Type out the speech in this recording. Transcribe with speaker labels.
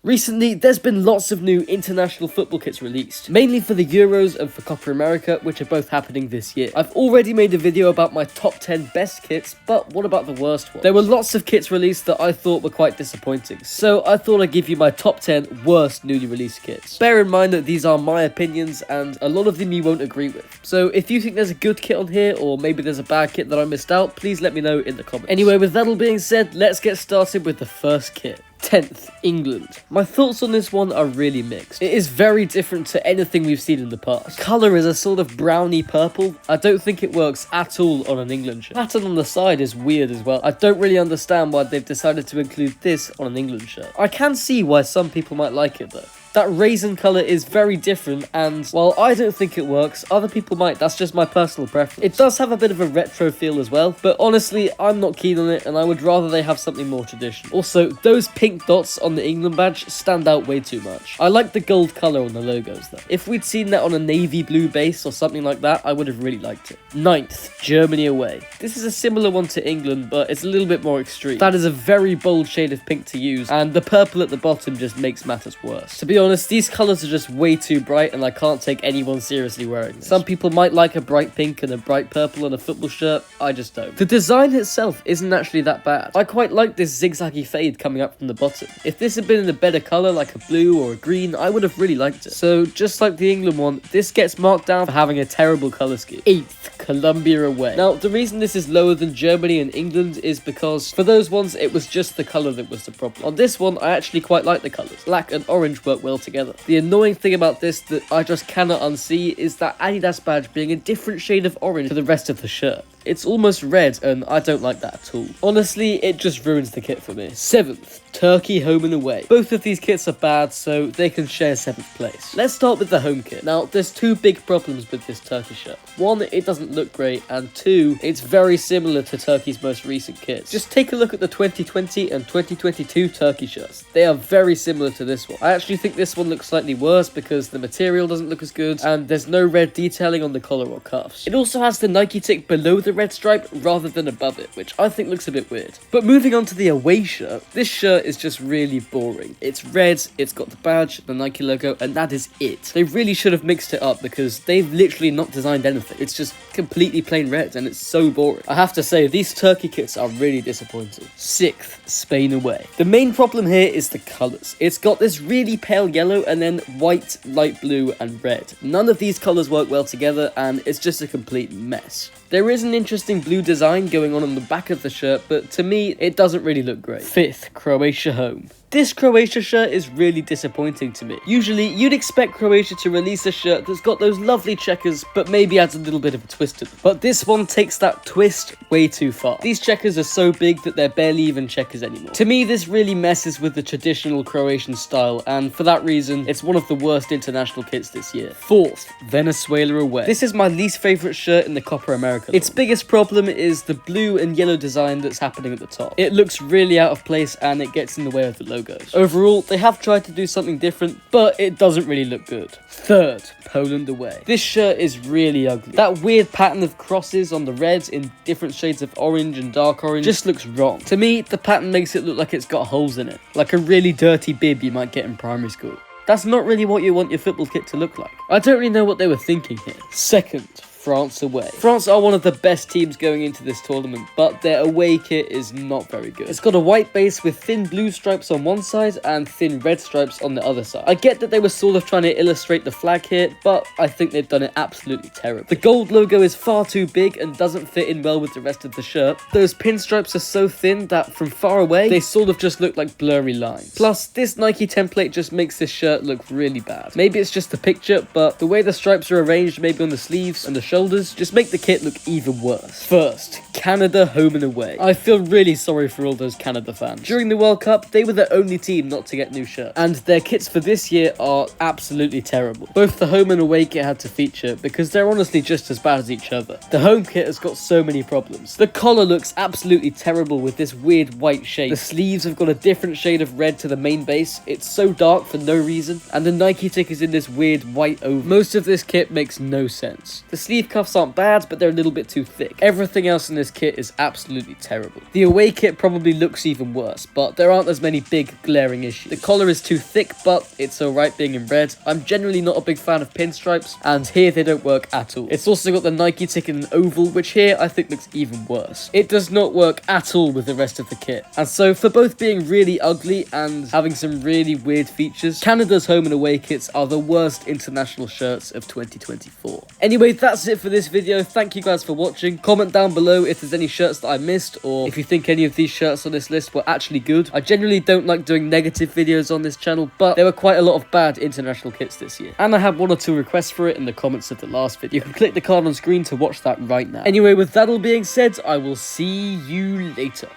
Speaker 1: Recently, there's been lots of new international football kits released, mainly for the Euros and for Copa America, which are both happening this year. I've already made a video about my top 10 best kits, but what about the worst ones? There were lots of kits released that I thought were quite disappointing, so I thought I'd give you my top 10 worst newly released kits. Bear in mind that these are my opinions, and a lot of them you won't agree with. So if you think there's a good kit on here, or maybe there's a bad kit that I missed out, please let me know in the comments. Anyway, with that all being said, let's get started with the first kit. 10th, England. My thoughts on this one are really mixed. It is very different to anything we've seen in the past. Colour is a sort of browny purple. I don't think it works at all on an England shirt. Pattern on the side is weird as well. I don't really understand why they've decided to include this on an England shirt. I can see why some people might like it though. That raisin colour is very different, and while I don't think it works, other people might. That's just my personal preference. It does have a bit of a retro feel as well, but honestly, I'm not keen on it, and I would rather they have something more traditional. Also, those pink dots on the England badge stand out way too much. I like the gold colour on the logos though. If we'd seen that on a navy blue base or something like that, I would have really liked it. 9th, Germany away. This is a similar one to England, but it's a little bit more extreme. That is a very bold shade of pink to use, and the purple at the bottom just makes matters worse. To be honest, these colours are just way too bright and I can't take anyone seriously wearing this. Some people might like a bright pink and a bright purple on a football shirt, I just don't. The design itself isn't actually that bad. I quite like this zigzaggy fade coming up from the bottom. If this had been in a better colour like a blue or a green, I would have really liked it. So just like the England one, this gets marked down for having a terrible colour scheme. 8th, Colombia away. Now the reason this is lower than Germany and England is because for those ones it was just the colour that was the problem. On this one I actually quite like the colours. Black and orange work well together. The annoying thing about this that I just cannot unsee is that Adidas badge being a different shade of orange to the rest of the shirt. It's almost red and I don't like that at all. Honestly, it just ruins the kit for me. 7th, Turkey home and away. Both of these kits are bad, so they can share 7th place. Let's start with the home kit. Now, there's two big problems with this Turkey shirt. One, it doesn't look great, and two, it's very similar to Turkey's most recent kits. Just take a look at the 2020 and 2022 Turkey shirts. They are very similar to this one. I actually think this one looks slightly worse because the material doesn't look as good, and there's no red detailing on the collar or cuffs. It also has the Nike tick below the red stripe rather than above it, which I think looks a bit weird. But moving on to the away shirt, this shirt is just really boring. It's red, it's got the badge, the Nike logo, and that is it. They really should have mixed it up because they've literally not designed anything. It's just completely plain red and it's so boring. I have to say, these Turkey kits are really disappointing. 6th, Spain away. The main problem here is the colours. It's got this really pale yellow and then white, light blue, and red. None of these colours work well together and it's just a complete mess. There is an interesting blue design going on the back of the shirt, but to me, it doesn't really look great. 5th, Croatia home. This Croatia shirt is really disappointing to me. Usually, you'd expect Croatia to release a shirt that's got those lovely checkers, but maybe adds a little bit of a twist to them. But this one takes that twist way too far. These checkers are so big that they're barely even checkers anymore. To me, this really messes with the traditional Croatian style, and for that reason, it's one of the worst international kits this year. 4th, Venezuela away. This is my least favourite shirt in the Copa America. Its biggest problem is the blue and yellow design that's happening at the top. It looks really out of place and it gets in the way of the logo. Overall, they have tried to do something different, but it doesn't really look good. 3rd, Poland away. This shirt is really ugly. That weird pattern of crosses on the reds in different shades of orange and dark orange just looks wrong. To me, the pattern makes it look like it's got holes in it, like a really dirty bib you might get in primary school. That's not really what you want your football kit to look like. I don't really know what they were thinking here. 2nd, France away. France are one of the best teams going into this tournament, but their away kit is not very good. It's got a white base with thin blue stripes on one side and thin red stripes on the other side. I get that they were sort of trying to illustrate the flag here, but I think they've done it absolutely terribly. The gold logo is far too big and doesn't fit in well with the rest of the shirt. Those pinstripes are so thin that from far away, they sort of just look like blurry lines. Plus, this Nike template just makes this shirt look really bad. Maybe it's just the picture, but the way the stripes are arranged, maybe on the sleeves and the shoulders, just make the kit look even worse. 1st, Canada home and away. I feel really sorry for all those Canada fans. During the World Cup, they were the only team not to get new shirts, and their kits for this year are absolutely terrible. Both the home and away kit had to feature because they're honestly just as bad as each other. The home kit has got so many problems. The collar looks absolutely terrible with this weird white shade. The sleeves have got a different shade of red to the main base. It's so dark for no reason, and the Nike tick is in this weird white oval. Most of this kit makes no sense. The sleeve sleeve cuffs aren't bad, but they're a little bit too thick. Everything else in this kit is absolutely terrible. The away kit probably looks even worse, but there aren't as many big glaring issues. The collar is too thick, but it's alright being in red. I'm generally not a big fan of pinstripes, and here they don't work at all. It's also got the Nike ticket in oval, which here I think looks even worse. It does not work at all with the rest of the kit. And so for both being really ugly and having some really weird features, Canada's home and away kits are the worst international shirts of 2024. Anyway, that's it for this video. Thank you guys for watching. Comment down below if there's any shirts that I missed, or if you think any of these shirts on this list were actually good. I generally don't like doing negative videos on this channel, but there were quite a lot of bad international kits this year. And I had 1 or 2 requests for it in the comments of the last video. You can click the card on screen to watch that right now. Anyway, with that all being said, I will see you later.